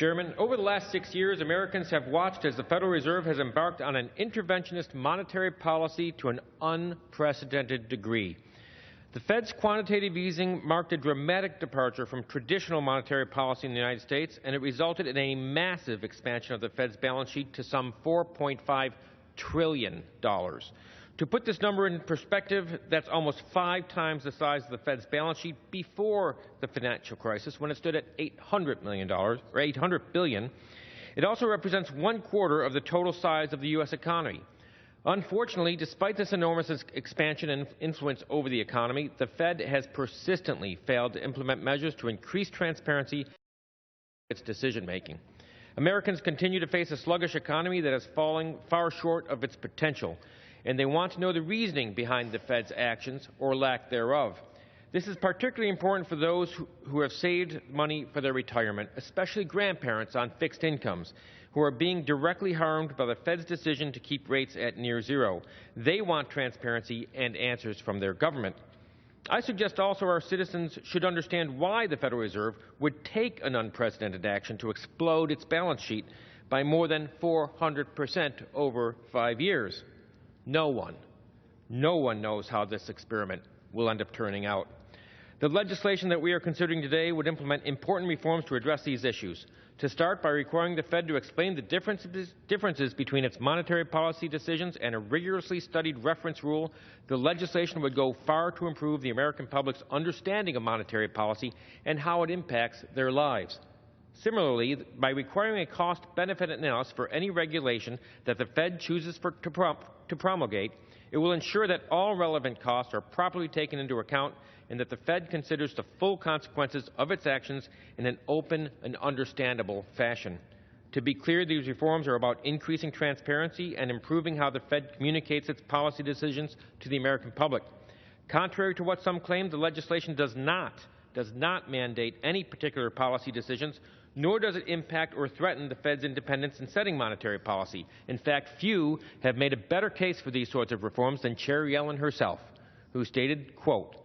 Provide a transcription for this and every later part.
Chairman, over the last 6 years, Americans have watched as the Federal Reserve has embarked on an interventionist monetary policy to an unprecedented degree. The Fed's quantitative easing marked a dramatic departure from traditional monetary policy in the United States, and it resulted in a massive expansion of the Fed's balance sheet to some $4.5 trillion. To put this number in perspective, that's almost 5 times the size of the Fed's balance sheet before the financial crisis, when it stood at $800 million, or $800 billion. It also represents 1/4 of the total size of the U.S. economy. Unfortunately, despite this enormous expansion and influence over the economy, the Fed has persistently failed to implement measures to increase transparency in its decision-making. Americans continue to face a sluggish economy that is falling far short of its potential, and they want to know the reasoning behind the Fed's actions or lack thereof. This is particularly important for those who have saved money for their retirement, especially grandparents on fixed incomes, who are being directly harmed by the Fed's decision to keep rates at near zero. They want transparency and answers from their government. I suggest also our citizens should understand why the Federal Reserve would take an unprecedented action to explode its balance sheet by more than 400% over 5 years. No one knows how this experiment will end up turning out. The legislation that we are considering today would implement important reforms to address these issues. To start, by requiring the Fed to explain the differences between its monetary policy decisions and a rigorously studied reference rule, the legislation would go far to improve the American public's understanding of monetary policy and how it impacts their lives. Similarly, by requiring a cost-benefit analysis for any regulation that the Fed chooses to promulgate, it will ensure that all relevant costs are properly taken into account and that the Fed considers the full consequences of its actions in an open and understandable fashion. To be clear, these reforms are about increasing transparency and improving how the Fed communicates its policy decisions to the American public. Contrary to what some claim, the legislation does not mandate any particular policy decisions, nor does it impact or threaten the Fed's independence in setting monetary policy. In fact, few have made a better case for these sorts of reforms than Chair Yellen herself, who stated, quote,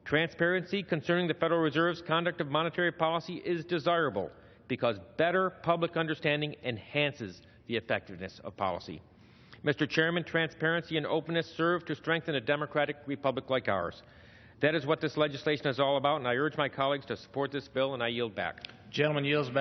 "Transparency concerning the Federal Reserve's conduct of monetary policy is desirable because better public understanding enhances the effectiveness of policy." Mr. Chairman, transparency and openness serve to strengthen a democratic republic like ours. That is what this legislation is all about, and I urge my colleagues to support this bill, and I yield back. Gentleman yields back.